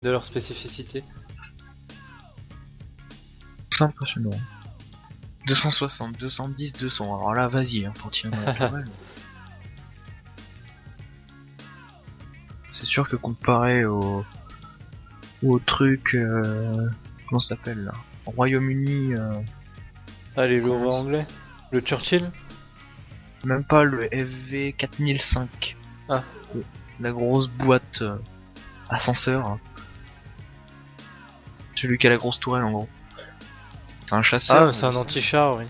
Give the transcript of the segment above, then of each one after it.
de leur spécificité. C'est impressionnant. 260, 210, 200. Alors là, vas-y, hein, pour tirer naturel. C'est sûr que comparé au truc, comment ça s'appelle là, au Royaume-Uni, Ah, les lourds anglais. Le Churchill. même pas le FV 4005. Ah. La grosse boîte ascenseur. Hein. Celui qui a la grosse tourelle en gros. C'est un chasseur. Ah, c'est un anti-char, oui.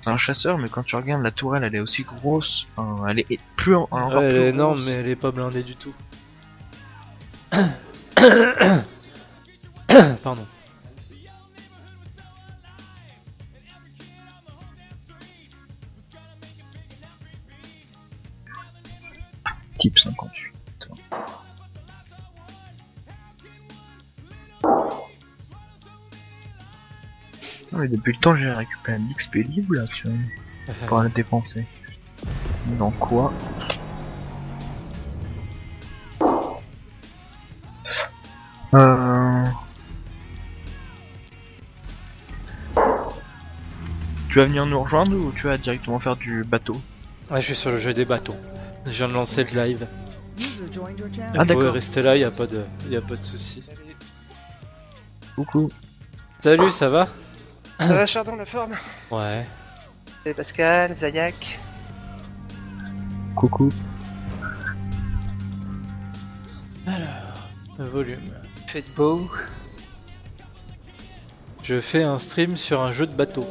C'est un chasseur, mais quand tu regardes la tourelle, elle est aussi grosse. Enfin, elle est plus encore Ouais, elle plus est énorme, grosse. mais elle est pas blindée du tout. Pardon. Type 58. Ah, mais depuis le temps, j'ai récupéré un XP libre là, tu vois, pour le dépenser. Dans quoi? Tu vas venir nous rejoindre ou tu vas directement faire du bateau? Ouais, je suis sur le jeu des bateaux. Je viens de lancer le live. Ah, Vous pouvez d'accord. rester là, y a pas de souci. Coucou. Salut, ça va? Ça va, Chardon, la forme? Ouais. C'est Pascal, Zayak. Coucou. Alors, le volume. Faites beau. Je fais un stream sur un jeu de bateau.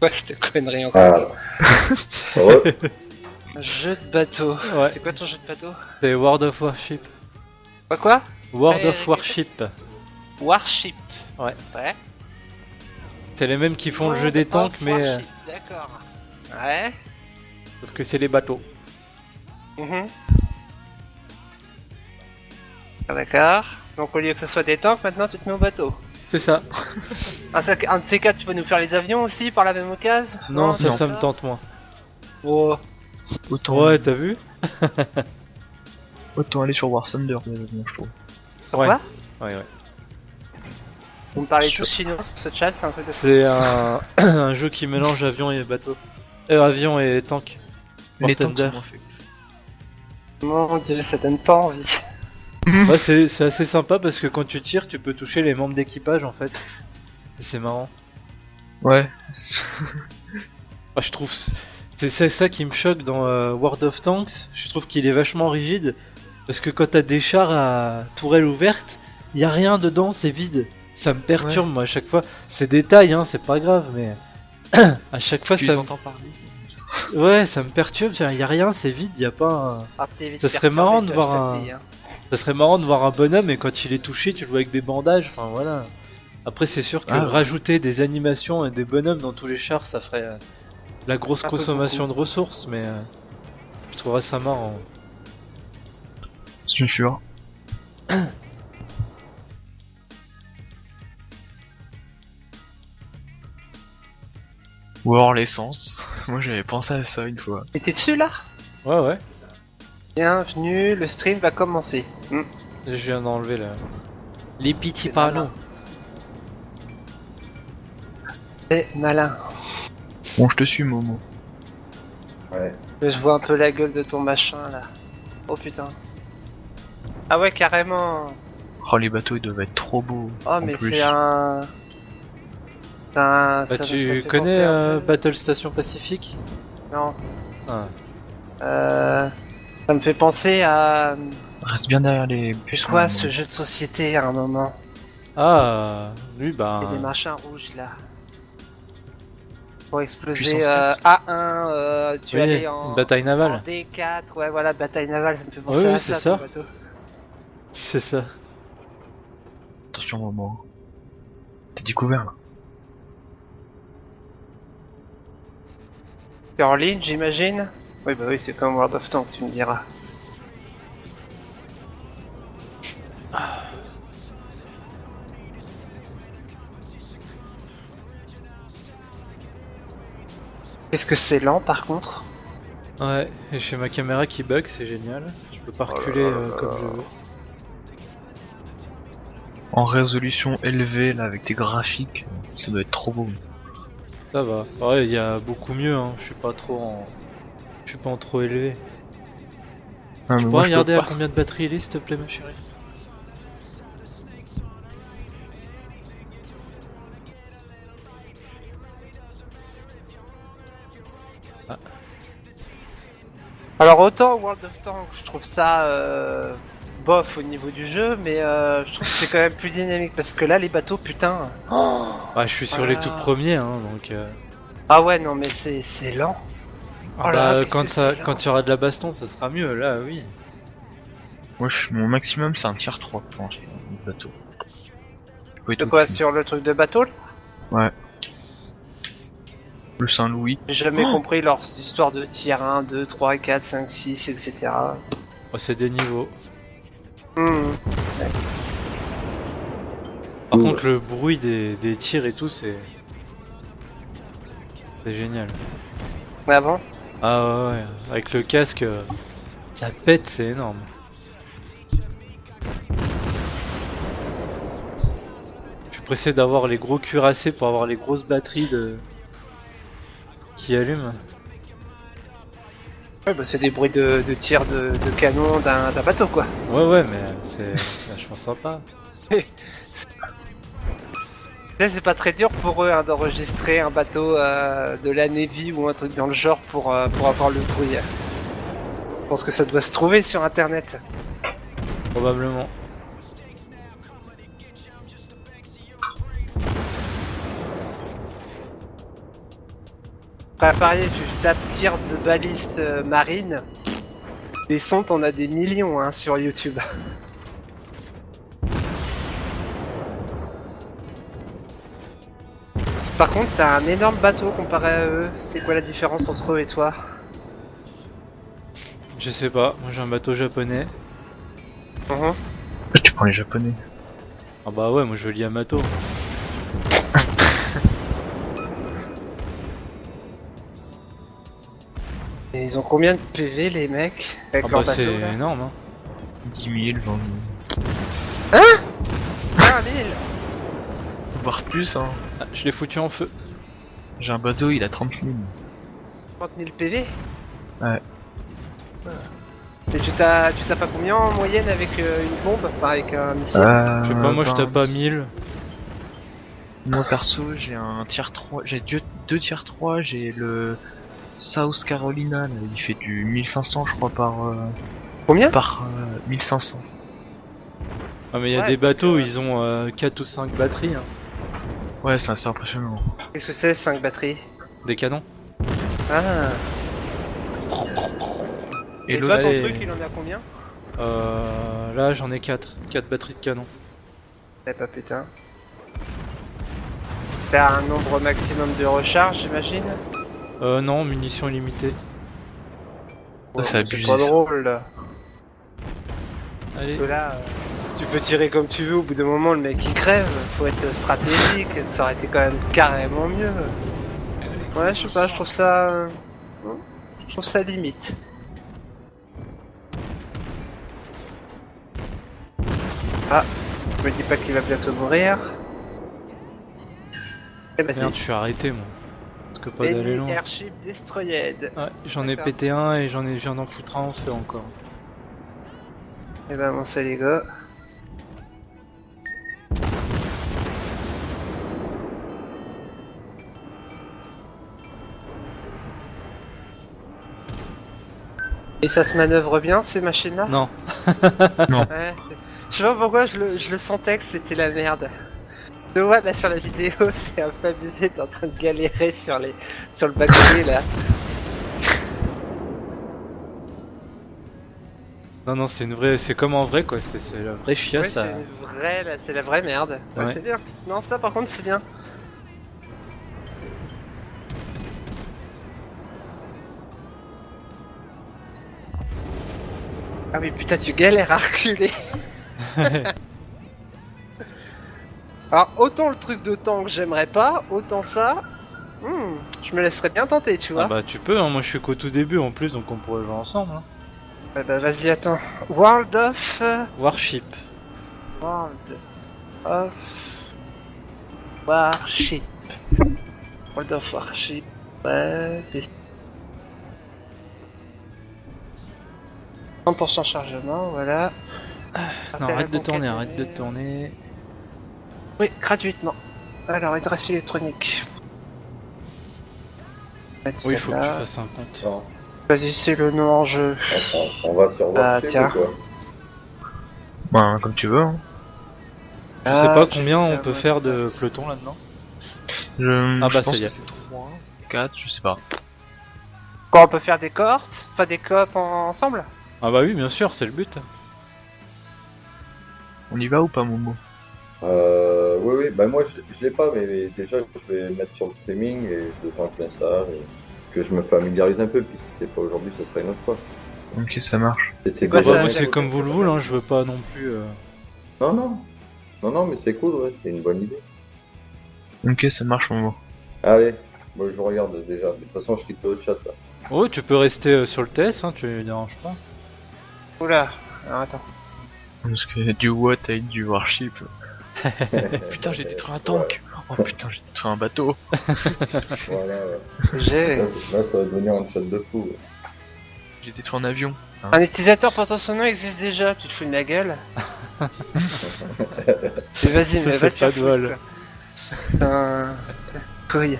Ouais, cette connerie encore. Ouais. Un jeu de bateau. Ouais. C'est quoi ton jeu de bateau? C'est World of Warship. Quoi? World Ouais, of Warship. Warship. Ouais. Ouais. C'est les mêmes qui font le jeu World des of tanks, mais Warship, D'accord. Ouais. sauf que c'est les bateaux. Mhm. Ah, d'accord. Donc au lieu que ce soit des tanks, maintenant tu te mets au bateau. C'est ça. Un de ces quatre, tu vas nous faire les avions aussi par la même occasion? Non, ça, non. ça me tente moins. Oh. Autant, T'as vu? autant aller sur War Thunder, je trouve. Ouais. Quoi? Ouais. Vous me parlez tous chinois sur ce chat, c'est un truc de fou. C'est un... un jeu qui mélange avion et bateau. Avion et tank. War Les tanks Thunder. sont moins faits. Mon dieu, ça donne pas envie. Ouais, c'est assez sympa parce que quand tu tires, tu peux toucher les membres d'équipage en fait. Et c'est marrant. Ouais. Ah, je trouve c'est ça qui me choque dans World of Tanks. Je trouve qu'il est vachement rigide parce que quand t'as des chars à tourelle ouverte, y a rien dedans, c'est vide. Ça me perturbe moi à chaque fois. C'est détail, hein, c'est pas grave, mais à chaque fois Tu ça. les entends parler. Ouais, ça me perturbe. Y a rien, c'est vide. Y a pas. Ah, t'es vite Ça serait perturbé, marrant de toi, voir je te un- le dis, hein. Ça serait marrant de voir un bonhomme et quand il est touché, tu le vois avec des bandages. Enfin voilà. Après, c'est sûr que Ah, ouais. rajouter des animations et des bonhommes dans tous les chars, ça ferait la grosse Un peu consommation beaucoup. de ressources, mais je trouverais ça marrant. Je suis sûr. Ou alors l'essence. Moi j'avais pensé à ça une fois. Mais t'es dessus là? Ouais. Bienvenue, le stream va commencer. Je viens d'enlever les petits C'est panneaux. C'est malin. Bon, je te suis, Momo. Ouais. Je vois un peu la gueule de ton machin là. Oh putain. Ah ouais, carrément. Oh, les bateaux ils doivent être trop beaux. Oh, en mais plus. c'est un. C'est un. Bah, ça me tu fait connais penser un peu- Battle Station Pacifique? Non. Ah. Ça me fait penser à. Reste bien derrière les bus. C'est quoi hein. ce jeu de société à un moment? Ah, lui, bah. Il y a des machins rouges là. Pour exploser Puissance A1, tu Oui, allais en. une bataille En navale. D4, ouais, voilà, bataille navale, ça me fait penser Oui, à oui, ça. c'est ça. ton bateau. C'est ça. Attention, Momo. T'es découvert là. C'est en ligne, j'imagine? Oui, bah oui, c'est comme World of Tanks, tu me diras. Est-ce que c'est lent par contre? Ouais, et j'ai ma caméra qui bug, c'est génial. Je peux pas Oh là reculer là là là comme là. je veux. En résolution élevée, là, avec tes graphiques, ça doit être trop beau. Ça va. Ouais, il y a beaucoup mieux, hein. Je suis pas trop en... Je suis pas en trop élevé. Ah, Tu mais pourrais moi, je peux regarder à pas. combien de batterie il est, s'il te plaît, ma chérie? Alors autant World of Tanks, je trouve ça bof au niveau du jeu, mais je trouve que c'est quand même plus dynamique parce que là les bateaux, putain. Oh Ouais, je suis sur les tout Ah. premiers, hein, donc... Ah ouais, non mais c'est lent. Ah Oh là bah, là, qu'est-ce quand que ça, c'est quand il y aura de la baston, ça sera mieux, là, oui. Moi, mon maximum, c'est un tier 3 pour l'instant, le bateau. Faut être De quoi, au-dessus. sur le truc de bateau là? Ouais. Le Saint-Louis. J'ai jamais compris leur histoire de tier 1, 2, 3, 4, 5, 6, etc. Oh, c'est des niveaux. Hmm. Par Ouais. contre, le bruit des tirs et tout, c'est... C'est génial. Ah bon? Ah ouais, ouais. Avec le casque, ça pète, c'est énorme. Je suis pressé d'avoir les gros cuirassés pour avoir les grosses batteries qui allument. Ouais, bah c'est des bruits de tir de canon d'un bateau quoi. Ouais, ouais, mais c'est vachement sympa. Là, c'est pas très dur pour eux hein, d'enregistrer un bateau de la Navy ou un truc dans le genre pour avoir le bruit. Je pense que ça doit se trouver sur internet. Probablement. Après, à parier, tu tapes tir de baliste marine. Des sons, t'en as des millions hein, sur YouTube. Par contre, t'as un énorme bateau comparé à eux. C'est quoi la différence entre eux et toi? Je sais pas, moi j'ai un bateau japonais. Mhm. Tu prends les japonais. Ah bah ouais, moi je lis Yamato. Et ils ont combien de PV les mecs avec Ah leur bah bateau c'est là énorme, hein. 10 000, 20 000. 20 000. Voire plus, hein. Ah, je l'ai foutu en feu. J'ai un bateau, il a 30 000. 30 000 PV. Ouais. Et tu t'as pas combien en moyenne avec une bombe? Enfin avec un missile? Je sais pas, moi je tape pas 1000. Moi perso, j'ai un tier 3, j'ai deux tier 3, j'ai le South Carolina, là, il fait du 1500 je crois Combien? par 1500. Ah mais il y a Ouais, des bateaux, donc, ils ont 4 ou 5 batteries, hein. Ouais, c'est assez impressionnant. Qu'est-ce que c'est 5 batteries? Des canons. Ah. Et toi l'autre, ton c'est- truc il en a combien? Là j'en ai 4. 4 batteries de canon. Eh pas putain. T'as un nombre maximum de recharge j'imagine? Non, munitions illimitées. c'est C'est abusé, pas ça. drôle là. Allez. Que là, tu peux tirer comme tu veux, au bout d'un moment le mec il crève, faut être stratégique, ça aurait été quand même carrément mieux. Ouais, je sais pas, je trouve ça... Je trouve ça limite. Ah, je me dis pas qu'il va bientôt mourir. Eh ben, Merde, je suis arrêté moi. Parce que pas d'aller Enemy loin. Airship Destroyed. Ouais, j'en ai D'accord. pété un et j'en viens d'en foutre un en feu encore. Eh ben bon, c'est les gars. Et ça se manœuvre bien ces machines-là? Non. Ouais. Je sais pas pourquoi je le sentais que c'était la merde. Je vois là sur la vidéo, c'est un peu abusé, t'es en train de galérer sur le bas-côté là. Non, non, c'est une vraie. C'est comme en vrai quoi, c'est la vraie Ouais, chiasse. c'est une vraie, là, c'est la vraie merde. Ouais, Ouais. c'est bien. Non, ça par contre c'est bien. Ah mais putain, tu galères à reculer. Alors autant le truc de tank j'aimerais pas, autant ça, Je me laisserais bien tenter, tu vois. Ah bah tu peux, hein, moi je suis qu'au tout début en plus, donc on pourrait jouer ensemble. Hein. Bah vas-y, attends. World of... Warship. World of... Warship. World of Warship. Ouais... 100% chargement, voilà. Non, arrête de tourner, arrête de tourner. Oui, gratuitement. Alors, adresse électronique. Oui, il faut que tu fasses un compte. Non. Choisissez le nom en jeu. Attends, on va sur Ah, Warship tiens. ou quoi? Bah, comme tu veux. Hein. Je sais pas combien on peut faire de peloton là-dedans. Je bah, ça pense y est. que c'est 3, 4, je sais pas. Quoi, on peut faire des cohortes? Enfin, des coops ensemble? Ah bah oui, bien sûr, c'est le but. On y va ou pas, Momo? Oui, oui, bah moi je l'ai pas, mais déjà je vais mettre sur le streaming et le temps que je l'installe et que je me familiarise un peu, puis si c'est pas aujourd'hui, ce sera une autre fois. Ok, ça marche. C'était quoi, Bah, ça, moi ça, c'est ça, comme vous le voulez, hein, je veux pas non plus. Non, non, non, non, mais c'est cool, ouais, c'est une bonne idée. Ok, ça marche, Momo. Allez, moi je vous regarde déjà, de toute façon je quitte le chat là. Oh, tu peux rester sur le TS, hein, tu me déranges pas. Oula, alors attends. Parce que du what avec du Warship. Putain, j'ai détruit un tank. Oh putain, j'ai détruit un bateau. Voilà, ouais. J'ai Là, ça va devenir un chat de fou. Ouais. J'ai détruit un avion. un utilisateur portant son nom existe déjà, tu te fous de ma gueule? Mais vas-y, Ça, mais c'est va te faire pas de foutre, vol. quoi. Putain, couille.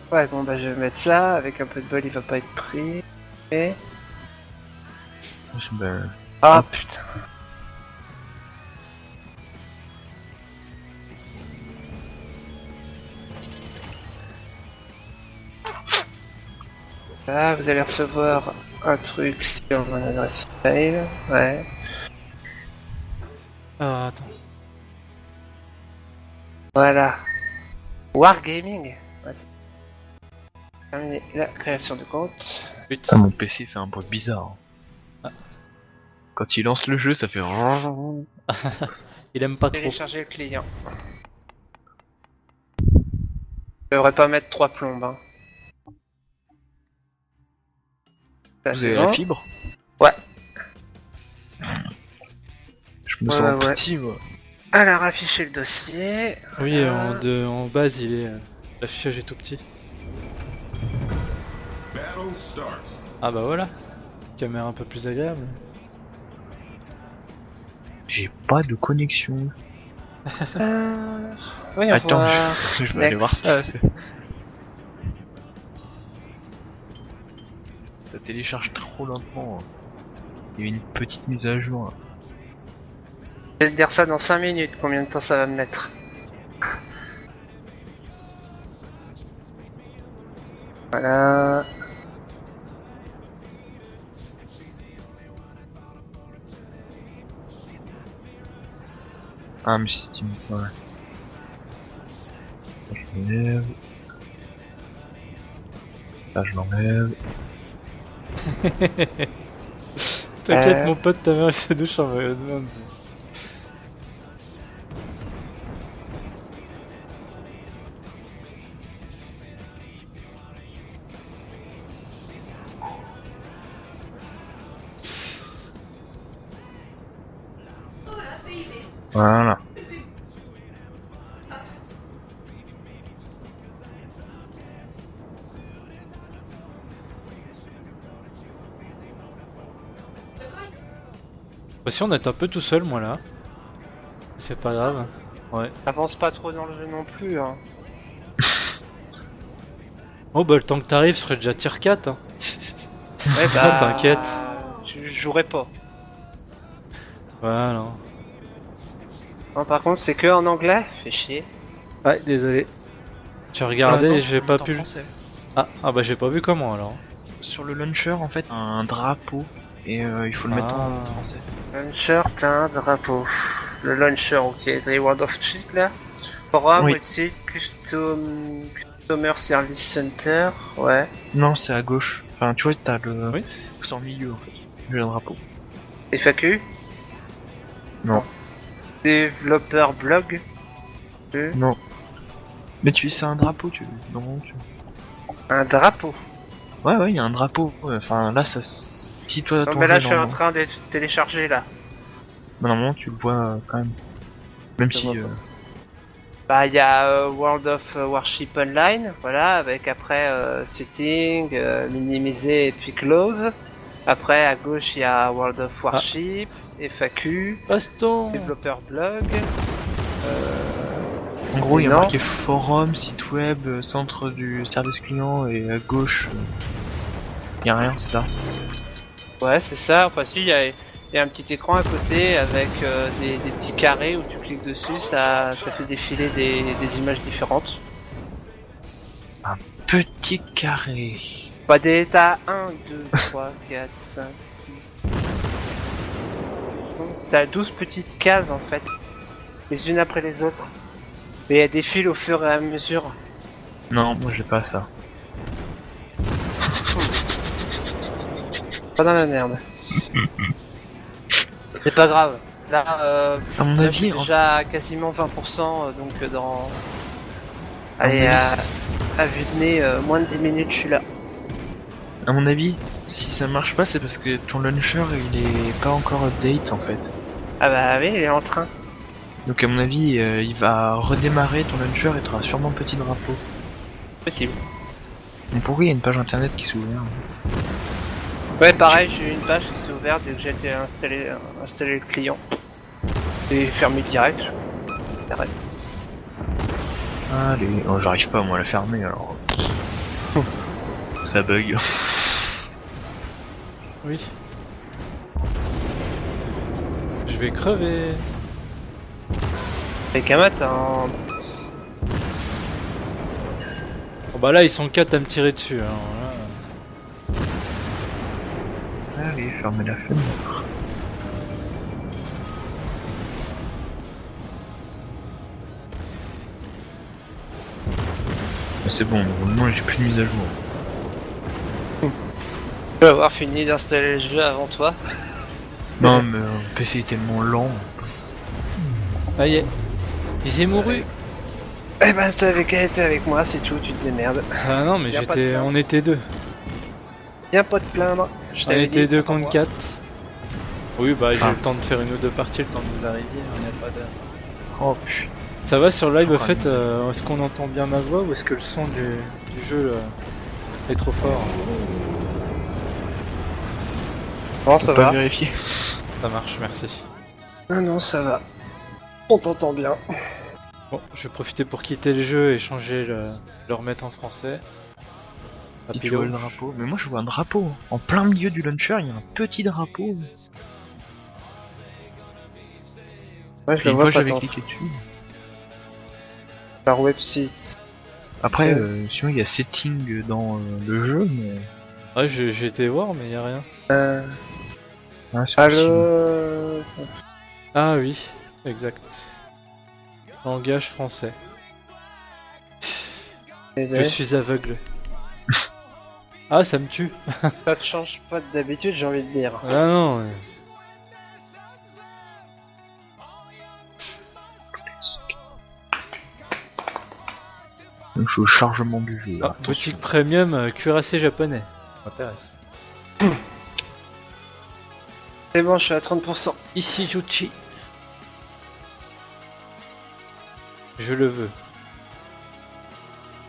Ouais, bon bah je vais mettre ça, avec un peu de bol il va pas être pris. Et... Bah, Ah putain. Là, vous allez recevoir un truc sur mon adresse mail. Ouais. Ah, attends. Voilà. Wargaming. Ouais. Terminé la création de compte. But. mon PC fait un bruit bizarre. Ah. Quand il lance le jeu, ça fait. Il aime pas trop. Télécharger le client. Je devrais pas mettre 3 plombes. Hein. Ça, Vous c'est avez bon. la fibre? Ouais. Je me Ouais, sens ouais. petit, moi. Alors, afficher le dossier. Oui, Voilà. en base, il est. L'affichage est tout petit. Battle starts. Ah bah voilà. Caméra un peu plus agréable. J'ai pas de connexion. Oui, on Attends, va... je vais aller voir Next. ça. Ça télécharge trop lentement. Il y a une petite mise à jour. Je vais te dire ça dans 5 minutes, combien de temps ça va me mettre. Voilà. Ah, mais si tu me. Ouais. Je l'enlève. Là, je l'enlève. T'inquiète, mon pote, ta mère elle se douche en maillot de bain. Voilà. L'impression d'être un peu tout seul, moi là. C'est pas grave. Ouais. Avance pas trop dans le jeu non plus, hein. Oh bah le temps que t'arrives serait déjà tier 4 hein. Ouais, T'inquiète. Je jouerai pas. Voilà. Non, par contre, c'est que en anglais. Fait chier. Ouais, désolé. Tu regardais, non, j'ai on pas est en pu. français. Ah bah j'ai pas vu comment alors. Sur le launcher, en fait, un drapeau. Et il faut le mettre en Ah. français. Launcher, t'as un drapeau. Le launcher, ok. The World of Cheat là. Forum, Oui. website, Customer Service Center. Ouais. Non, c'est à gauche. Enfin, tu vois, t'as le. Oui. C'est en milieu, en fait. J'ai un drapeau. FAQ. Non. Développeur blog. Non. Mais c'est un drapeau, non, Un drapeau. Ouais, il y a un drapeau. Enfin, là, ça. Si toi, Non ton mais là jeu, je suis en normalement- train de télécharger là. Normalement, tu le vois quand même. Même Je si. vois Bah il y a World of Warship Online, voilà, avec après Setting, minimiser et puis Close. Après à gauche il y a World of Warship, FAQ, Baston. Developer Blog. En gros, il y a non. marqué forum, site web, centre du service client et à gauche. Il y a rien, c'est ça. Ouais c'est ça, enfin si il y a un petit écran à côté avec des petits carrés où tu cliques dessus, ça fait défiler des images différentes. Petit carré. Pas d'état 1, 2, 3, 4, 5, 6. T'as 12 petites cases en fait, les unes après les autres. Mais elles défilent au fur et à mesure. Non, moi j'ai pas ça. Pas dans la merde. C'est pas grave. Là, À mon là je avis, suis déjà à quasiment 20%, donc dans... Allez, à vue de nez, moins de 10 minutes, je suis là. à mon avis, si ça marche pas, c'est parce que ton launcher il est pas encore update en fait. Ah bah oui, il est en train. Donc à mon avis, il va redémarrer ton launcher et tu auras sûrement petit drapeau. Possible. Mais pourquoi il y a une page internet qui s'ouvre? Ouais, pareil, j'ai eu une page qui s'est ouverte dès que j'ai été installé le client. Et fermé direct. Arrête. Allez, oh, j'arrive pas moi à la fermer alors. Ça bug. Oui. Je vais crever. Les Kamat en... Bon bah là ils sont 4 à me tirer dessus. Hein. Voilà. Allez, fermez la fenêtre. C'est bon, normalement j'ai plus de mise à jour. Je vais avoir fini d'installer le jeu avant toi. Non mais le PC est tellement lent. Ah y est. Ils est mouru. Eh ben t'avais qu'à être avec moi, c'est tout, tu te démerdes. Ah non mais Y a pas de j'étais. plan. On était deux. Viens pas te plaindre. Je On t'avais était dit, deux attends, contre moi. 4. Oui bah j'ai eu Ah, le temps de faire une ou deux parties, le temps de vous arriver. On n'a pas de... Oh putain. Ça va sur live au Encore fait, un est-ce qu'on entend bien ma voix ou est-ce que le son du jeu est trop fort? Non, Faut ça pas va. vérifier. Ça marche, merci. Non, non, ça va. On t'entend bien. Bon, je vais profiter pour quitter le jeu et changer le remettre en français. Si tu Rapido. vois le drapeau. Mais moi je vois un drapeau. En plein milieu du launcher, il y a un petit drapeau. Ouais, je Et le une vois fois pas j'avais tant. cliqué dessus. Par website. Après, Ouais. sinon il y a setting dans le jeu, mais. Ouais, j'ai été voir, mais y a rien. Ah, c'est possible. Allo. Ah oui, exact. Langage français. Je suis aveugle. Ah, ça me tue. Ça te change pas d'habitude, j'ai envie de dire. Ah non. Donc, je suis au chargement du jeu. Ah, Attention. boutique premium cuirassé japonais. Ça m'intéresse. C'est bon, je suis à 30%. Ishijuchi. Je le veux.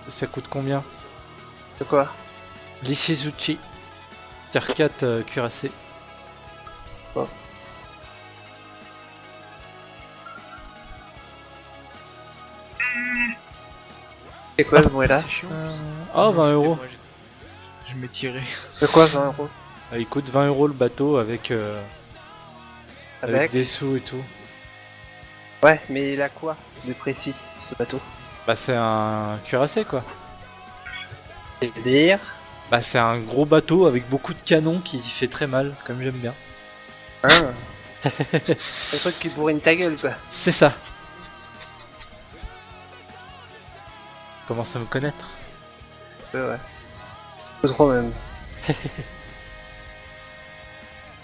Ça coûte combien? De quoi? L'Ishizuchi. Tier 4 cuirassé. C'est quoi ce bruit là? C'est chiant. Ah, 20 C'était euros. moi, je m'ai tiré. De quoi 20 euros? Ah, il coûte 20 euros le bateau avec Avec? des sous et tout. Ouais, mais il a quoi de précis ce bateau? Bah, c'est un cuirassé quoi. C'est-à-dire? Bah, c'est un gros bateau avec beaucoup de canons qui fait très mal, comme j'aime bien. Hein? Le truc qui bourrine ta gueule quoi. C'est ça. Commence à me connaître. Ouais. Pas trop même.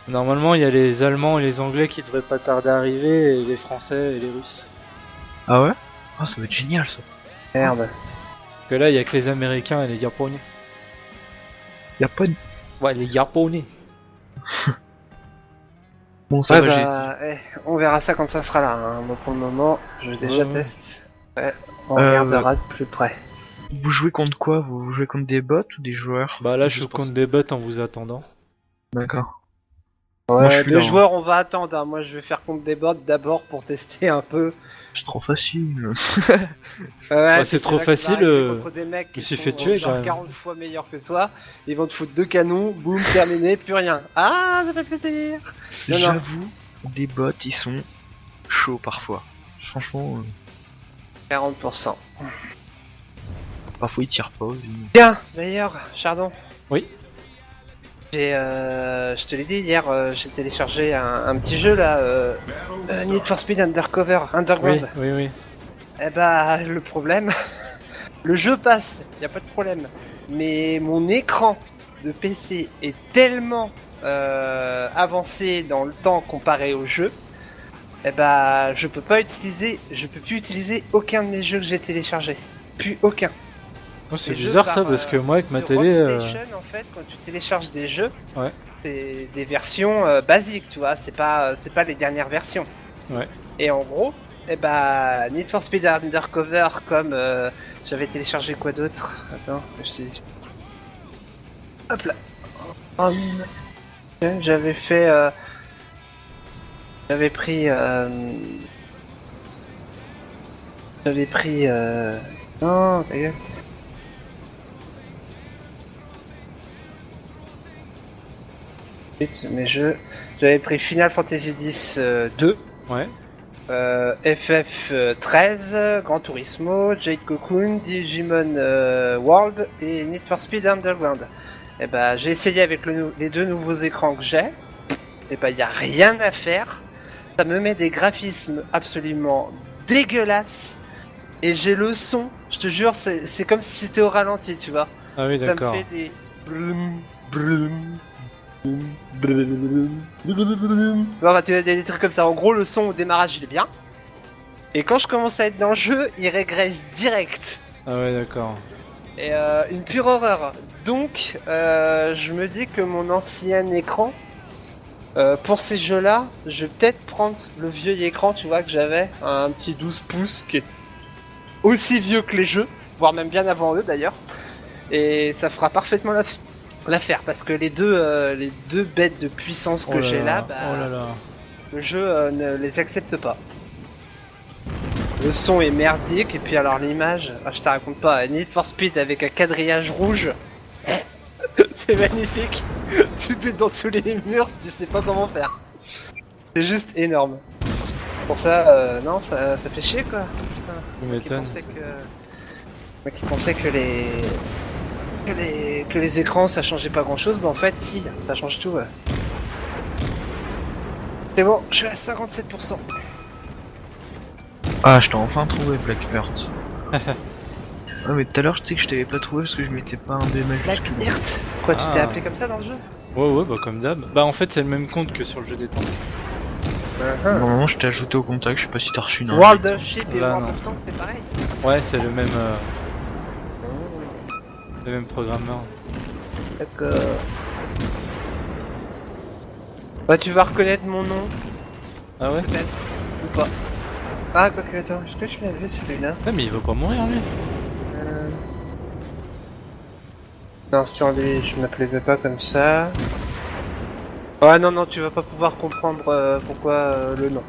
Normalement, il y a les Allemands et les Anglais qui devraient pas tarder à arriver, et les Français et les Russes. Ah ouais? Ah, ça va être génial ça. Merde. Parce que là, il y a que les Américains et les Japonais. Y'a pas de... Ouais, les Japonais. Bon, ça Ouais, va, on verra ça quand ça sera là. Hein. Moi, pour le moment, je déjà Ouais. teste. Ouais, on Euh, regardera de plus près. Vous jouez contre quoi? Vous jouez contre des bots ou des joueurs? Bah là, je Juste suis pour contre des bots en vous attendant. D'accord. Ouais, moi, je suis les là, hein. joueurs, on va attendre. Hein. Moi, je vais faire contre des bots d'abord pour tester un peu. C'est trop facile. Ouais, c'est puis trop là que tu vas facile, arriver contre des mecs il qui s'est sont fait tuer, genre quand même. 40 fois meilleurs que toi. Ils vont te foutre 2 canons, boum, terminé, plus rien. Ah, ça fait plaisir. Non, non. J'avoue, des bots, ils sont chauds parfois. Franchement, 40%. parfois ils tirent pas. Tiens, d'ailleurs, Chardon. Oui. Je te l'ai dit hier, j'ai téléchargé un petit jeu là, Need for Speed Undercover, Oui, Underground. oui, oui. Eh bah, le problème, le jeu passe, y a pas de problème. Mais mon écran de PC est tellement avancé dans le temps comparé au jeu, eh bah, je peux plus utiliser aucun de mes jeux que j'ai téléchargés. Plus aucun. Oh, c'est Les jeux bizarre par, ça, parce que moi, avec ma sur télé... Rockstation, en fait, quand tu télécharges des jeux, Ouais. c'est des versions basiques, tu vois, c'est pas les dernières versions. Ouais. Et en gros, eh bah, Need for Speed Undercover, comme j'avais téléchargé quoi d'autre. Attends, je te dis. Hop là. J'avais fait. J'avais pris. Non, ta gueule. Mes jeux. J'avais pris Final Fantasy X 2, Ouais. FF 13, Gran Turismo, Jade Cocoon, Digimon World et Need for Speed Underground. Et bah j'ai essayé avec les 2 nouveaux écrans que j'ai. Et bah y a rien à faire. Ça me met des graphismes absolument dégueulasses. Et j'ai le son, je te jure, c'est comme si c'était au ralenti, tu vois. Ah oui, Ça me d'accord. fait des blum, blum, blum, blum. Enfin, tu as des trucs comme ça. En gros, le son au démarrage, il est bien. Et quand je commence à être dans le jeu, il régresse direct. Ah ouais, d'accord. Et une pure horreur. Donc, je me dis que mon ancien écran, pour ces jeux-là, je vais peut-être prendre le vieux écran, tu vois, que j'avais. Un petit 12 pouces qui est aussi vieux que les jeux, voire même bien avant eux d'ailleurs. Et ça fera parfaitement l'affaire parce que les deux bêtes de puissance que j'ai là, bah, oh là là. le jeu ne les accepte pas. Le son est merdique et puis alors l'image, je te raconte pas, Need for Speed avec un quadrillage rouge, c'est magnifique. Tu butes dans tous les murs, tu sais pas comment faire. C'est juste énorme. Pour ça, non, ça fait chier quoi. Putain. Tu Moi qui m'étonnes. pensais que les écrans ça changeait pas grand chose, mais en fait si, ça change tout. Ouais. C'est bon, je suis à 57%. Ah, je t'ai enfin trouvé, Black Earth. Ah, mais tout à l'heure, je sais que je t'avais pas trouvé parce que je mettais pas un B Black majuscule. Earth. Quoi, tu t'es Ah. appelé comme ça dans le jeu? Ouais, ouais, bah comme d'hab. Bah en fait, c'est le même compte que sur le jeu des tanks. Normalement, je t'ai ajouté au contact, je sais pas si t'as reçu une World invite. of Ship et Là, World non. of Tanks c'est pareil. Ouais, c'est le même programmeur. D'accord. Bah tu vas reconnaître mon nom, Ah ouais? peut-être, ou pas. Ah quoique, attends, est-ce que je l'ai vu celui-là? Ah mais il va pas mourir lui. Non, sur lui, je m'appelais pas comme ça. Ah non, non, tu vas pas pouvoir comprendre pourquoi le nom.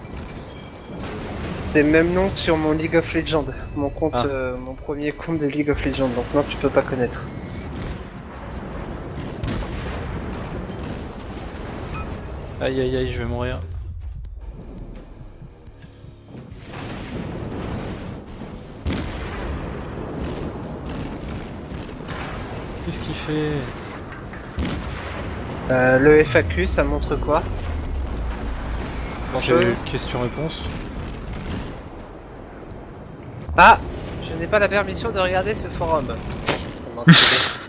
C'est le même nom que sur mon League of Legends, mon compte, Ah. mon premier compte de League of Legends, donc non, tu peux pas connaître. Aïe aïe aïe, je vais mourir. Qu'est-ce qu'il fait? Le FAQ, ça montre quoi? C'est question-réponse. Ah, je n'ai pas la permission de regarder ce forum.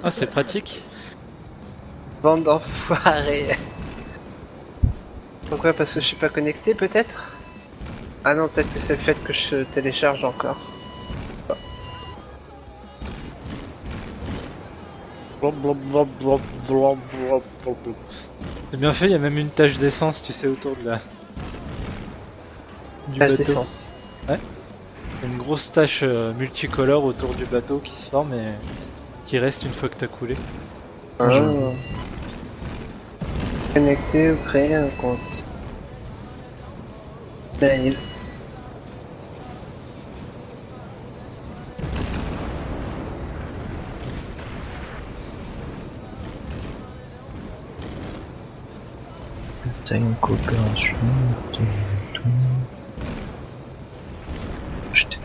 Ah, c'est pratique. Bande d'enfoirés. Pourquoi? Parce que je suis pas connecté peut-être? Ah non, peut-être que c'est le fait que je télécharge encore. C'est bien fait, il y a même une tache d'essence, tu sais, autour de la... du Tache bateau. d'essence. Une grosse tache multicolore autour du bateau qui se forme et qui reste une fois que t'as coulé. Connecter ou créer un compte. Mail. T'as une coopération. Acheter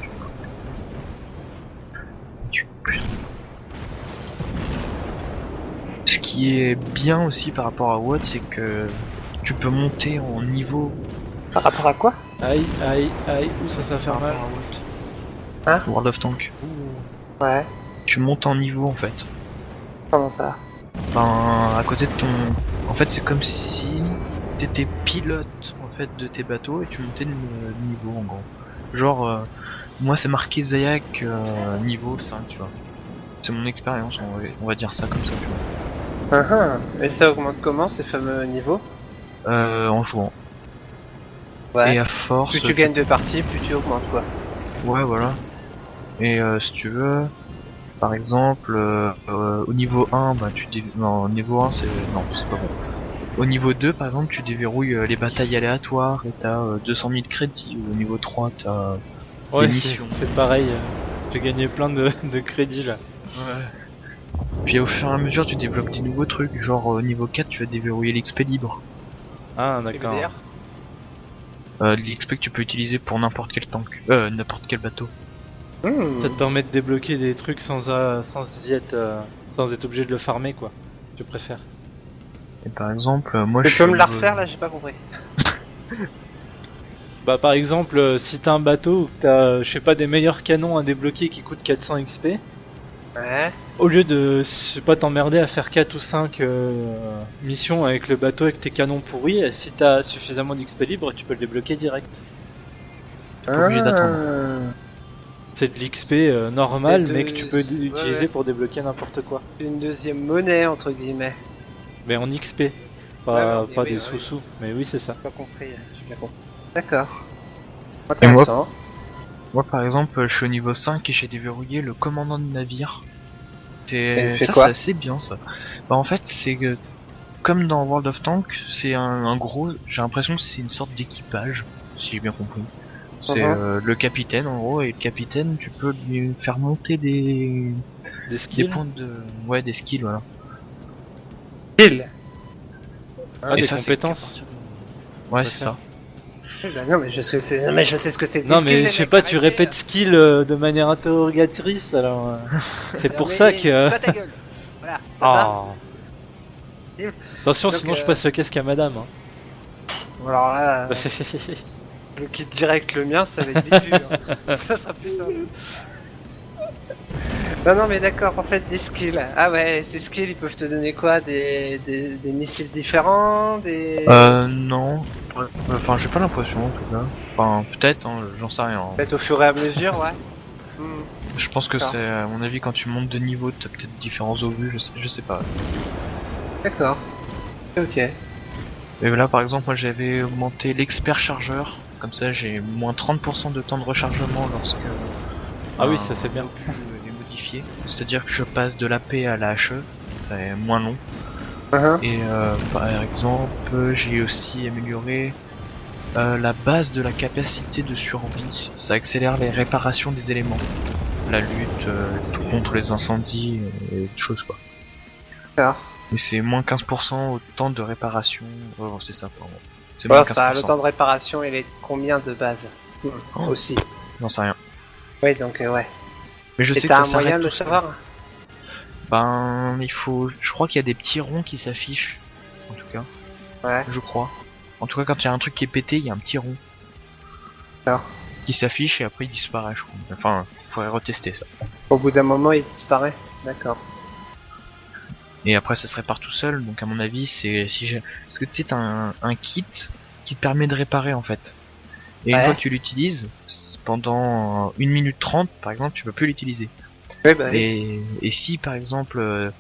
Ce qui est bien aussi par rapport à Watt, c'est que tu peux monter en niveau Par rapport à quoi? Aïe, aïe, aïe, où ça va faire par mal. rapport à Watt. Hein World of Tank. Ouais. Tu montes en niveau en fait. Comment ça? Ben, à côté de ton... En fait, c'est comme si t'étais pilote en fait de tes bateaux et tu montais le niveau en gros. Genre, moi c'est marqué Zayak niveau 5, tu vois. C'est mon expérience, on va dire ça comme ça, tu vois. Et ça augmente comment ces fameux niveaux? En jouant. Ouais. Et à force... Plus tu gagnes de parties, plus tu augmentes quoi. Ouais, voilà. Et si tu veux, par exemple, au niveau 1, bah non, au niveau 1 c'est... Non, c'est pas bon. Au niveau 2, par exemple, tu déverrouilles les batailles aléatoires et t'as 200 000 crédits. Au niveau 3, t'as Ouais, des c'est missions. c'est pareil. J'ai gagné plein de crédits là. Ouais. Puis au fur et à mesure, tu débloques des nouveaux trucs. Genre au niveau 4, tu vas déverrouiller l'XP libre. Ah, d'accord. L'XP que tu peux utiliser pour n'importe quel tank. N'importe quel bateau. Ça te permet de débloquer des trucs sans y être, sans être obligé de le farmer quoi. Je préfère. Et par exemple, moi Tu je peux suis me la au niveau- refaire là, j'ai pas compris. Bah par exemple, si t'as un bateau où t'as, je sais pas, des meilleurs canons à débloquer qui coûtent 400 XP, Ouais. au lieu de, je sais pas, t'emmerder à faire 4 ou 5 missions avec le bateau avec tes canons pourris, si t'as suffisamment d'XP libre, tu peux le débloquer direct. T'es pas obligé d'attendre. C'est de l'XP normal, Et de- mais que tu peux ouais, utiliser ouais. pour débloquer n'importe quoi. Une deuxième monnaie entre guillemets. Mais en XP, Ouais, pas, mais pas oui, des oui. sous-sous. Mais oui, c'est ça. J'ai pas compris, j'ai bien compris. D'accord. Et moi- Intéressant. Moi par exemple, je suis au niveau 5 et j'ai déverrouillé le commandant de navire. Et il fait Ça quoi c'est assez bien ça. Bah en fait c'est que comme dans World of Tank, c'est un gros, j'ai l'impression que c'est une sorte d'équipage, si j'ai bien compris. C'est le capitaine en gros, et le capitaine tu peux lui faire monter des Des skills. points de... Ouais, des skills, voilà. Pile. Ah, Et des ça, c'est compétences. qu'à partir de- Ouais, Tout à c'est fait. ça. Non mais je sais, non, mais je sais ce que c'est. que Non des mais skills, je les sais mecs, pas, tu arrêtez. répètes skill de manière interrogatrice alors. C'est Non, pour mais ça que. toi, ta gueule. Voilà. Ça va Ah. Attention, Donc, sinon je passe le casque à madame. Hein. Alors là, je quitte direct le mien, ça va être vite vu. Hein. Ça sera plus simple. Non mais d'accord, en fait des skills. Ah ouais, ces skills ils peuvent te donner quoi? Des missiles différents, des... Non. Enfin, j'ai pas l'impression, en tout cas. Enfin, peut-être, hein, j'en sais rien. Peut-être au fur et à mesure, ouais. Hmm. Je pense que D'accord. c'est, à mon avis, quand tu montes de niveau, t'as peut-être différents obus, je sais pas. D'accord. Ok. Et là, par exemple, moi j'avais augmenté l'expert chargeur. Comme ça, j'ai moins 30% de temps de rechargement lorsque... Ah oui, ça, c'est bien. obus est modifié. C'est-à-dire que je passe de l'AP à la HE, c'est moins long. Et par exemple, j'ai aussi amélioré la base de la capacité de survie. Ça accélère les réparations des éléments. La lutte contre les incendies et des choses quoi. D'accord. Et c'est moins 15% au temps de réparation. Oh, c'est ça, pardon. C'est Ouais, moins enfin, le 15%. temps de réparation il est de combien de base? Oh. Aussi. J'en sais rien. Oui, donc ouais. Mais je Et sais que t'as ça un moyen s'arrête de le tout seul. savoir? Ben, il faut... Je crois qu'il y a des petits ronds qui s'affichent. En tout cas, Ouais. je crois. En tout cas, quand il y a un truc qui est pété, il y a un petit rond. D'accord. Qui s'affiche et après il disparaît, je crois. Enfin, faudrait retester ça. Au bout d'un moment il disparaît. D'accord. Et après, ça se répare tout seul. Donc, à mon avis, c'est si j'ai... Parce que tu sais, t'as un kit qui te permet de réparer en fait. Et une Ouais. fois que tu l'utilises, pendant 1 minute 30 par exemple, tu peux plus l'utiliser. Oui, bah oui. Et si par exemple,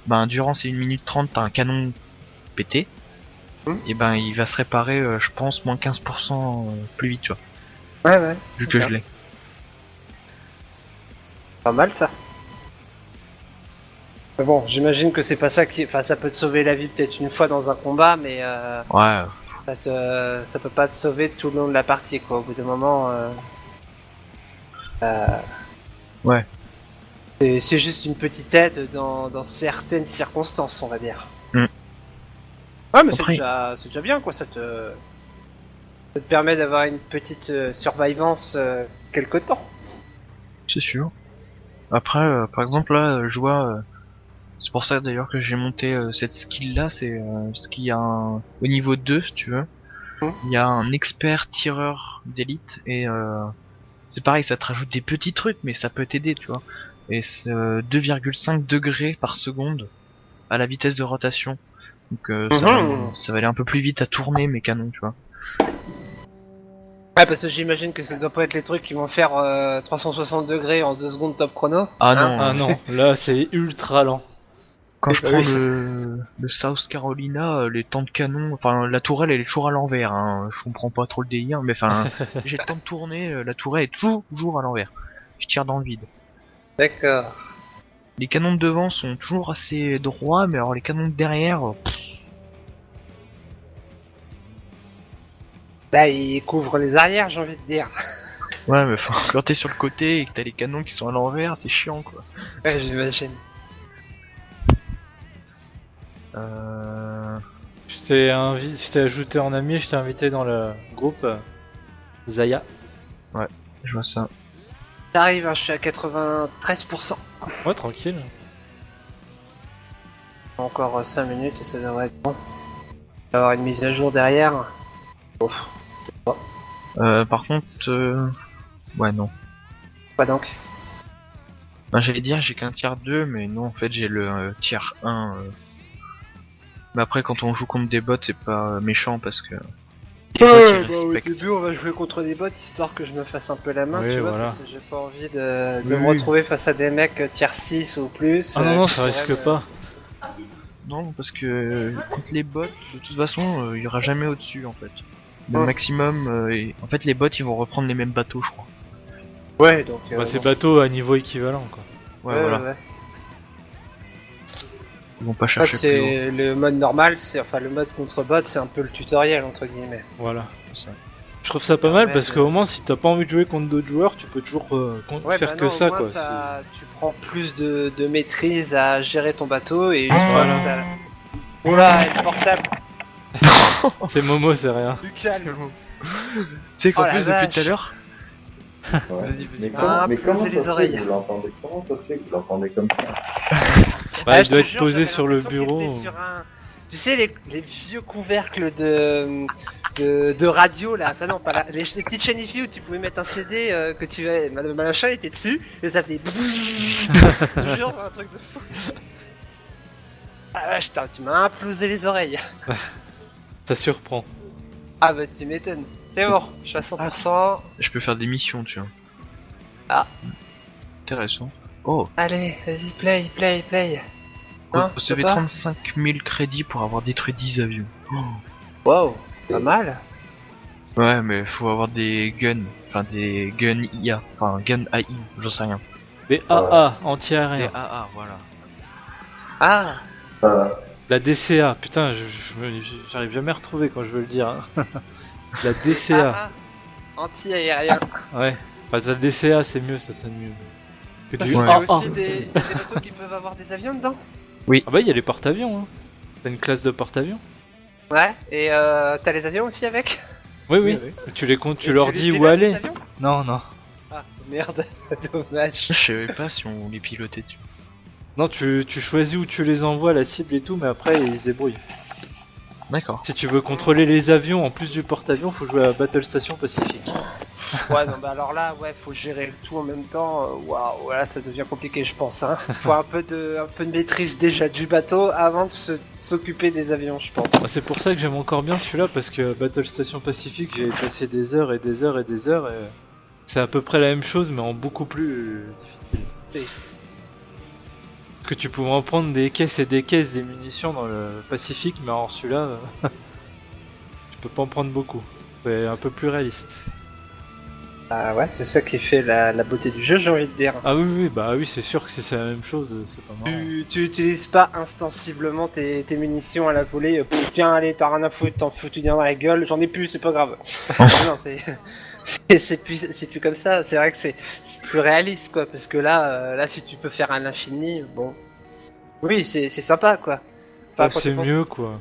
ben durant ces 1 minute 30 t'as un canon pété, et ben il va se réparer, je pense, moins 15% plus vite, tu vois. Ouais. Vu que je l'ai. Pas mal ça. Mais bon, j'imagine que c'est pas ça qui... Enfin, ça peut te sauver la vie peut-être une fois dans un combat, mais Ouais. ça peut pas te sauver tout le long de la partie, quoi. Au bout d'un moment... Ouais. C'est juste une petite aide dans certaines circonstances, on va dire. Ouais, mais Après... c'est déjà bien, quoi. Ça te permet d'avoir une petite survivance quelque temps. C'est sûr. Après, par exemple, là, je vois... c'est pour ça d'ailleurs que j'ai monté cette skill là, c'est parce qu'il y a au niveau 2, si tu veux, il y a un expert tireur d'élite et c'est pareil, ça te rajoute des petits trucs mais ça peut t'aider, tu vois. Et c'est 2,5 degrés par seconde à la vitesse de rotation. Donc ça va aller un peu plus vite à tourner mes canons, tu vois. Ouais, parce que j'imagine que ça doit pas être les trucs qui vont faire 360 degrés en 2 secondes top chrono. Ah non, Ah non, là c'est ultra lent. quand je Bah prends oui, le South Carolina, les temps de canon, enfin la tourelle elle est toujours à l'envers, hein. Je comprends pas trop le délire, mais enfin j'ai le temps de tourner, la tourelle est toujours à l'envers. Je tire dans le vide. D'accord. Les canons de devant sont toujours assez droits, mais alors les canons de derrière, Là, il couvre les arrières, j'ai envie de dire. ouais, mais enfin, quand t'es sur le côté et que t'as les canons qui sont à l'envers, c'est chiant quoi. Ouais, j'imagine. Je t'ai ajouté en ami, je t'ai invité dans le groupe Zaya. Je vois ça. J'arrive, hein, je suis à 93%. Ouais, tranquille. Encore 5 minutes et ça devrait être bon. Il va y avoir une mise à jour derrière. Ouf. Par contre, ouais non. Quoi donc? Ben, j'allais dire j'ai qu'un tiers 2, mais non en fait j'ai le tiers 1. Mais après quand on joue contre des bots c'est pas méchant parce que les bots ils Au respectent. début, on va jouer contre des bots histoire que je me fasse un peu la main, Oui, tu vois, voilà. parce que j'ai pas envie de Oui, me oui. retrouver face à des mecs tier 6 ou plus. Ah non, qui ça risque pourraient pas. Non parce que contre les bots de toute façon il y aura jamais au-dessus en fait. Le Ouais. maximum, en fait les bots ils vont reprendre les mêmes bateaux je crois. Ouais, donc. Bah, c'est bon. bateau à niveau équivalent quoi. Ouais, voilà. Ouais. Ils vont pas En fait, chercher plus haut. c'est le mode normal, c'est enfin le mode contre bot, c'est un peu le tutoriel entre guillemets. Voilà, c'est ça. Je trouve ça pas mal Ouais, parce mais- qu'au moins si t'as pas envie de jouer contre d'autres joueurs, tu peux toujours faire que non, ça au moins, quoi. Tu prends plus de maîtrise à gérer ton bateau et juste Voilà. Oula, et le portable, C'est Momo, c'est rien. du calme. Tu sais qu'en Oh la plus depuis vache. tout à l'heure, Ouais. Vas-y, Mais Ah, comment poser ça les se fait oreilles. que vous l'entendez? Comment ça se fait que vous l'entendez comme ça? Ouais, il je doit te être jure, posé j'avais sur le l'impression qu'il bureau. était sur un- Tu sais les vieux couvercles de radio là, enfin non pas là, les petites chaînes IFI où tu pouvais mettre un CD que tu avais, le machin était dessus et ça faisait. Je te jure, c'est un truc de fou. Ah ouais, putain, tu m'as implosé les oreilles. Ça surprend. Ah bah tu m'étonnes. C'est bon, je suis à 100%. je peux faire des missions, tu vois. Ah. Intéressant. Oh, Allez, vas-y, play. vous tu avez peux pas 35 000 crédits pour avoir détruit 10 avions. Wow, pas mal. Ouais, mais faut avoir des guns, enfin des guns IA, enfin gun AI, j'en sais rien. Des AA, Des anti-aériens. AA, voilà. Ah, La DCA, putain, j'arrive jamais à retrouver quand je veux le dire. Hein. La DCA, anti-aérien. ouais. Enfin, la DCA c'est mieux, ça sonne mieux. Que Parce du qu'il y a AA. aussi des bateaux qui peuvent avoir des avions dedans. Ah bah il y a les porte-avions, hein. T'as une classe de porte-avions. Ouais, et t'as les avions aussi avec? Oui. Tu les comptes, tu Et leur les dis où pilotes, les aller. avions Non. Ah, merde, dommage. Je savais pas si on les pilotait, tu vois. Non, tu choisis où tu les envoies, la cible et tout, mais après ils se débrouillent. D'accord. Si tu veux contrôler les avions en plus du porte-avions, faut jouer à Battle Station Pacifique. Ouais, non, bah alors là, ouais, faut gérer le tout en même temps. Waouh, voilà, ça devient compliqué, je pense. Hein. Faut un peu de maîtrise déjà du bateau avant de s'occuper des avions, je pense. Bah, c'est pour ça que j'aime encore bien celui-là, parce que Battle Station Pacifique, j'ai passé des heures et des heures et des heures, et c'est à peu près la même chose, mais en beaucoup plus difficile. Oui. Parce que tu pouvais en prendre des caisses et des caisses des munitions dans le Pacifique, mais alors celui-là, tu peux pas en prendre beaucoup. C'est un peu plus réaliste. Ah ouais, c'est ça qui fait la beauté du jeu, j'ai envie de dire. Ah oui, bah oui, c'est sûr que si c'est la même chose, c'est pas marrant. Tu utilises pas instansiblement tes munitions à la volée. Tiens, allez, t'as rien à foutre, t'en fous tout bien dans la gueule. J'en ai plus, c'est pas grave. Non, c'est plus comme ça. C'est vrai que c'est plus réaliste, quoi. Parce que là, si tu peux faire à l'infini, bon. Oui, c'est sympa, quoi. Enfin, c'est mieux, quoi.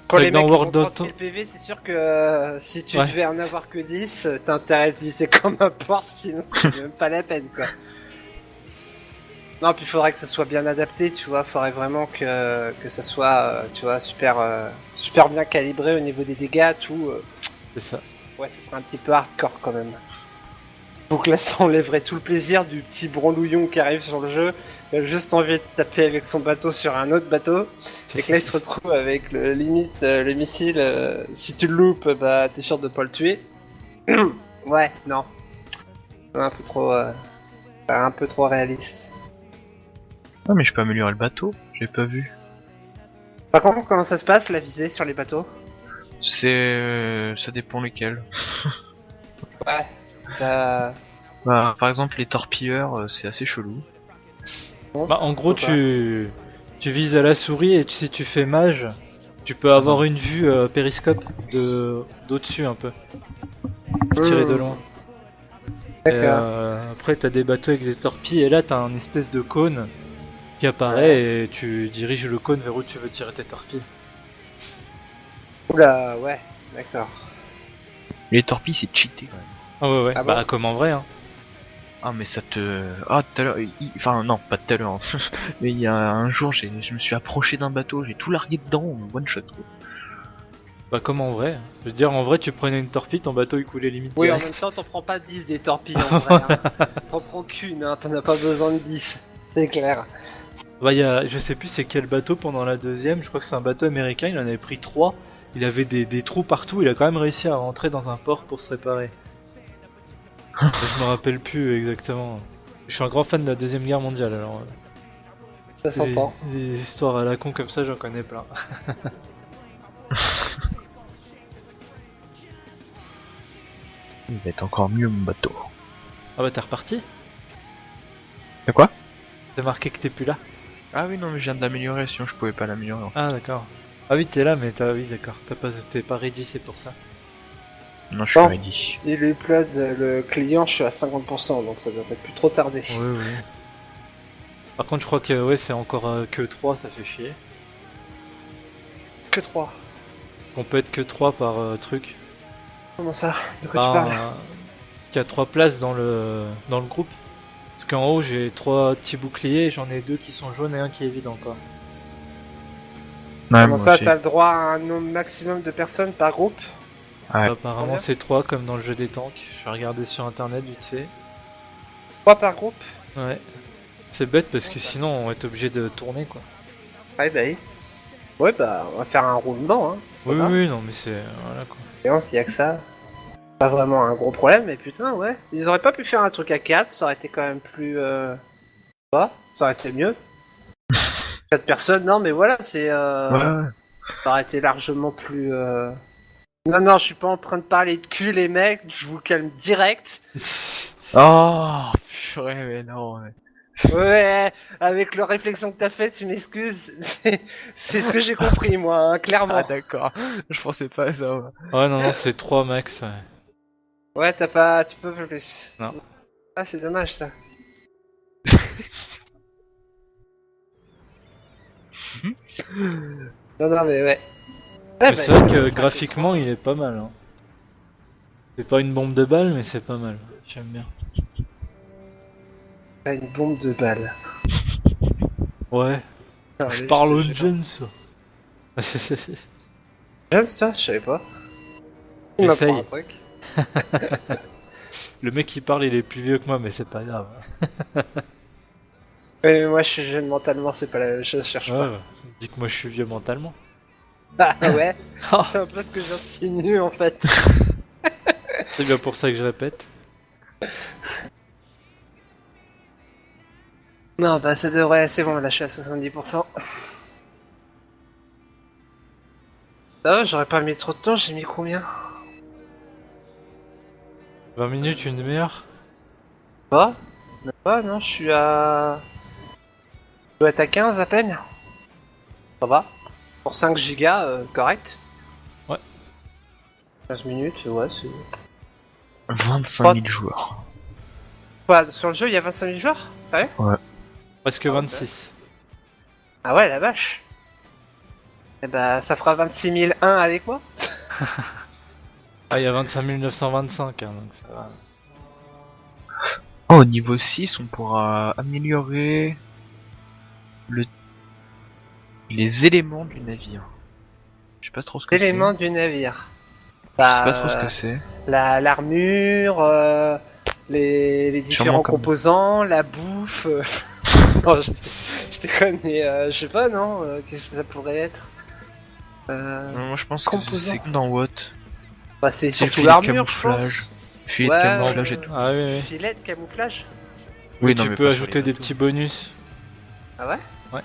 Quand les mecs dans ont World 30 of 000 PV, c'est sûr que si tu devais en avoir que 10, t'as intérêt de viser comme un porc, sinon c'est même pas la peine, quoi. Non, puis il faudrait que ça soit bien adapté, tu vois. Faudrait vraiment que ça soit, tu vois, super bien calibré au niveau des dégâts, tout. C'est ça. Ouais, ça serait un petit peu hardcore quand même. Donc là, ça enlèverait tout le plaisir du petit branlouillon qui arrive sur le jeu. Il a juste envie de taper avec son bateau sur un autre bateau. Et que là, il se retrouve avec le missile. Si tu le loupes, bah, t'es sûr de pas le tuer. Ouais, non. Un peu trop réaliste. Ah, mais je peux améliorer le bateau, j'ai pas vu. Par contre, comment ça se passe, la visée sur les bateaux? Ça dépend lesquels. Ouais. Bah, par exemple, les torpilleurs, c'est assez chelou. Bah, en gros, tu vises à la souris et si tu fais mage, tu peux avoir une vue périscope d'au-dessus un peu. Tirer de loin. Et, après, t'as des bateaux avec des torpilles et là, t'as un espèce de cône qui apparaît et tu diriges le cône vers où tu veux tirer tes torpilles. Oula, ouais, d'accord. Les torpilles, c'est cheaté quand même. Ah ouais, Ah bah bon comme en vrai, hein. Ah, mais ça te... Ah, tout à l'heure... Enfin, non, pas tout à l'heure. Mais il y a un jour, je me suis approché d'un bateau, j'ai tout largué dedans, one shot. Quoi. Bah comme en vrai. Je veux dire, en vrai, tu prenais une torpille, ton bateau il coulait limite Oui, direct. en même temps, t'en prends pas 10 des torpilles en vrai. Hein. T'en prends qu'une, hein, t'en as pas besoin de 10. C'est clair. Bah je sais plus c'est quel bateau pendant la deuxième, je crois que c'est un bateau américain, il en avait pris 3. Il avait des trous partout, il a quand même réussi à rentrer dans un port pour se réparer. Je me rappelle plus exactement. Je suis un grand fan de la deuxième guerre mondiale alors. Ça s'entend. Des histoires à la con comme ça, j'en connais plein. Il va être encore mieux mon bateau. Ah bah t'es reparti? De quoi? C'est marqué que t'es plus là? Ah oui, non, mais je viens de l'améliorer, sinon je pouvais pas l'améliorer. Ah d'accord. Ah oui t'es là mais oui d'accord, t'es pas ready c'est pour ça. Non, je suis ready. Il lui plaide le client, je suis à 50%, donc ça devrait plus trop tarder. Oui. Par contre je crois que ouais c'est encore que 3, ça fait chier. Que 3. On peut être que 3 par truc. Comment ça? De quoi tu parles? Il y a 3 places dans le groupe. Parce qu'en haut j'ai 3 petits boucliers et j'en ai 2 qui sont jaunes et un qui est vide encore. Ouais, comment ça, t'as le droit à un nombre maximum de personnes par groupe? Ouais. Apparemment c'est 3 comme dans le jeu des tanks. Je vais regarder sur internet vite fait. 3 par groupe? Ouais. C'est bête parce que sinon on va être obligé de tourner quoi. Ouais bah oui. Ouais bah on va faire un roulement hein. Oui non mais c'est... voilà quoi. Et on s'il y a que ça. Pas vraiment un gros problème mais putain ouais. Ils auraient pas pu faire un truc à 4, ça aurait été quand même plus... ça aurait été mieux. 4 personnes, non mais voilà c'est... Ouais. Ça aurait été largement plus... Non, je suis pas en train de parler de cul les mecs, je vous calme direct. Oh, purée, mais non. Ouais, avec le réflexion que t'as fait, tu m'excuses. C'est ce que j'ai compris, moi, hein, clairement. Ah, d'accord. Je pensais pas à ça. Ouais non c'est 3 max. Ouais, t'as pas... Tu peux plus. Non. Ah, c'est dommage, ça. Non, mais ouais. Mais c'est vrai que graphiquement il est pas mal. Hein. C'est pas une bombe de balle mais c'est pas mal. J'aime bien. Une bombe de balle. Ouais. Alors, Je parle aux jeunes ça. Jeune, toi? Je savais pas. Il m'apprend Essaye. un truc. Le mec qui parle il est plus vieux que moi mais c'est pas grave. Mais moi, je suis jeune mentalement, c'est pas la même chose, je cherche pas. Ouais, dis que moi je suis vieux mentalement. Ah ouais, Oh. c'est un peu ce que j'insinue en fait. C'est bien pour ça que je répète. Non, bah ça devrait, c'est bon, là je suis à 70%. Ça va, j'aurais pas mis trop de temps, j'ai mis combien? 20 minutes, une demi-heure. Pas? Pas, non, je suis à... Je dois être à 15 à peine. Ça va. Pour 5 gigas, correct. Ouais. 15 minutes, ouais, c'est... 25 000 joueurs. Quoi, sur le jeu, il y a 25 000 joueurs? Sérieux? Presque 26. Ah ouais, la vache. Eh bah, ça fera 26 001 avec moi. Ah, il y a 25 925, hein, donc ça va. Oh, au niveau 6, on pourra améliorer les éléments du navire. Je sais pas trop ce que c'est. Éléments du navire. Je sais pas trop ce que c'est. L'armure, les différents comme- composants, la bouffe. Non, je déconne, mais je sais pas, non qu'est-ce que ça pourrait être Moi je pense que composants. c'est comme dans What. Bah, c'est C'est surtout filet de l'armure, je camouflage. pense. Filet Ouais, de camouflage et tout. Ah oui, oui. Filet de camouflage. Oui, non, Tu mais peux pas sur ajouter les des bateaux. petits bonus. Ah ouais? Ouais.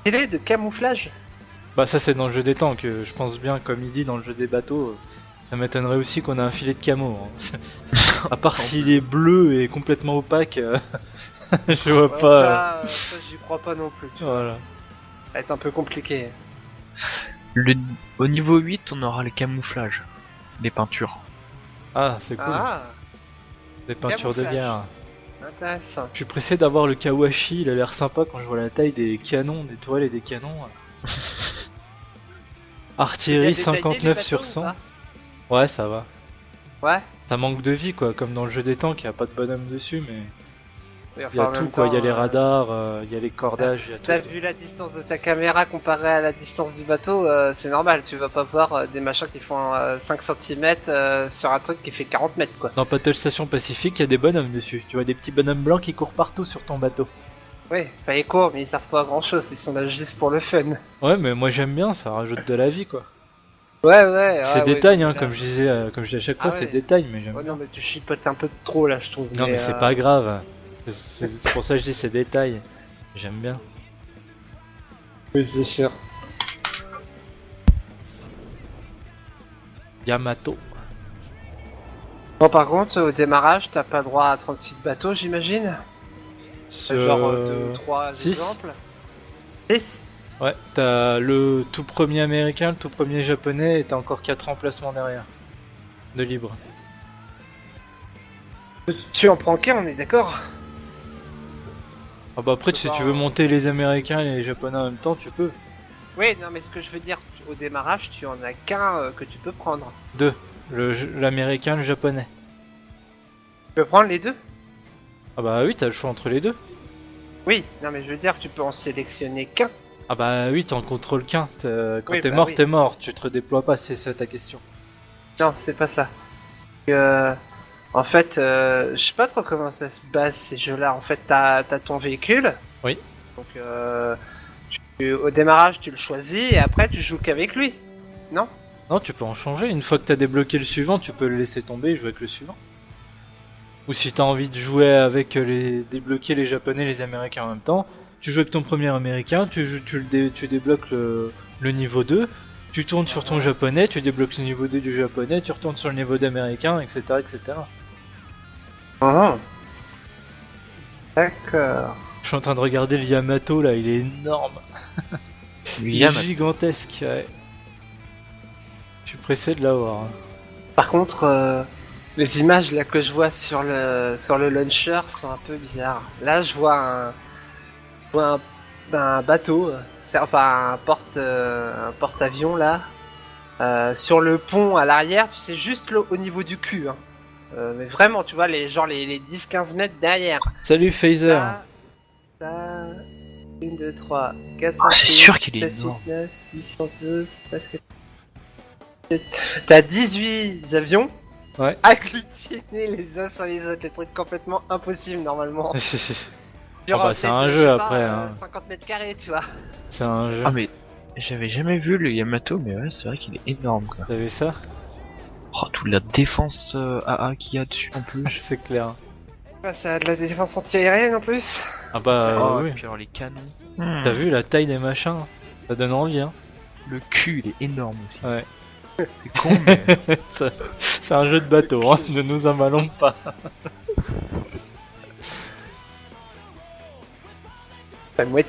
Filet de camouflage. Bah ça c'est dans le jeu des tanks, je pense bien comme il dit dans le jeu des bateaux. Ça m'étonnerait aussi qu'on a un filet de camo. Hein. À part s'il est bleu et complètement opaque, je vois Ouais, pas. ça j'y crois pas non plus. Tu vois. Voilà. Ça va être un peu compliqué. Au niveau 8, on aura les camouflages. Les peintures. Ah c'est cool. Ah, Des peintures de camouflage. guerre. intéressant. Je suis pressé d'avoir le Kawashi, il a l'air sympa quand je vois la taille des canons, des toiles et des canons. Artillerie C'est bien détaillé, les 59 bateaux, sur ou 100. pas? Ouais ça va. Ouais. Ça manque de vie quoi, comme dans le jeu des tanks, il y a pas de bonhomme dessus mais Oui, il y a enfin, en tout même quoi, il y a temps, les radars, il y a les cordages, il y a T'as tout. vu la distance de ta caméra comparée à la distance du bateau, c'est normal, tu vas pas voir des machins qui font 5 cm sur un truc qui fait 40 mètres quoi. Dans Battle Station Pacifique, il y a des bonhommes dessus. Tu vois des petits bonhommes blancs qui courent partout sur ton bateau. Oui, enfin ils courent mais ils servent pas à grand chose, ils sont là juste pour le fun. Ouais, mais moi j'aime bien, ça rajoute de la vie quoi. Ouais. C'est ouais, détail, ouais, hein, donc, comme je disais à chaque fois, Ah c'est ouais. détail, mais j'aime Ouais, bien. non mais tu chipotes un peu trop là je trouve. Non, mais c'est pas grave. C'est pour ça que je dis c'est détail. J'aime bien. Oui c'est sûr. Yamato. Bon par contre au démarrage t'as pas droit à 36 bateaux j'imagine. Genre 2-3 six. exemples. 6. Ouais, t'as le tout premier américain, le tout premier japonais, et t'as encore 4 emplacements derrière. De libre. Tu en prends qu'un on est d'accord? Ah bah après, C'est si pas tu veux un- monter les américains et les japonais en même temps, tu peux. Oui non mais ce que je veux dire au démarrage tu en as qu'un que tu peux prendre. Deux. L'américain, le japonais. Tu peux prendre les deux? Ah bah oui, t'as le choix entre les deux. Oui, non mais je veux dire, tu peux en sélectionner qu'un. Ah bah oui, t'en contrôles qu'un. Quand Oui, t'es bah mort, oui. t'es mort. Tu te redéploies pas, c'est ça ta question. Non, c'est pas ça. En fait, je sais pas trop comment ça se base ces jeux-là. En fait, t'as ton véhicule. Oui. Donc, au démarrage, tu le choisis et après, tu joues qu'avec lui. Non? Non, tu peux en changer. Une fois que t'as débloqué le suivant, tu peux le laisser tomber et jouer avec le suivant. Ou si t'as envie de jouer avec débloquer les japonais et les américains en même temps, tu joues avec ton premier américain, tu débloques le niveau 2, tu tournes sur ton japonais, tu débloques le niveau 2 du japonais, tu retournes sur le niveau d'américain, etc., etc. Ah. D'accord. Je suis en train de regarder le Yamato là, il est énorme. Il est gigantesque, ouais. Je suis pressé de l'avoir. Hein. Par contre, les images là que je vois sur le launcher sont un peu bizarres. Là, je vois un bateau, enfin un porte-avions là, sur le pont à l'arrière, tu sais, juste au niveau du cul. Hein. Mais vraiment, tu vois, les 10-15 mètres derrière. Salut Phaser. Là, 1, 2, 3, 4, 5, c'est 6, sûr qu'il est 7, 8, énorme. 9, 10, 11, 12, 13, 14, 17. T'as 18 avions. Ouais. Agglutinés les uns sur les autres, les trucs complètement impossibles normalement. Genre, bah, c'est peut-être, un je jeu, sais après, pas, hein. 50 mètres carrés, tu vois. C'est un jeu. Ah mais j'avais jamais vu le Yamato, mais ouais, c'est vrai qu'il est énorme quoi. T'as vu ça? Oh, toute la défense AA qu'il y a dessus en plus. C'est clair. Ouais, ça a de la défense anti-aérienne en plus. Ah bah Oh, oui. et puis alors les canons. T'as vu la taille des machins? Ça donne envie, hein. Le cul, il est énorme aussi. Ouais. C'est con, mais... C'est un jeu de bateau, hein. Ne nous emballons pas. La moitié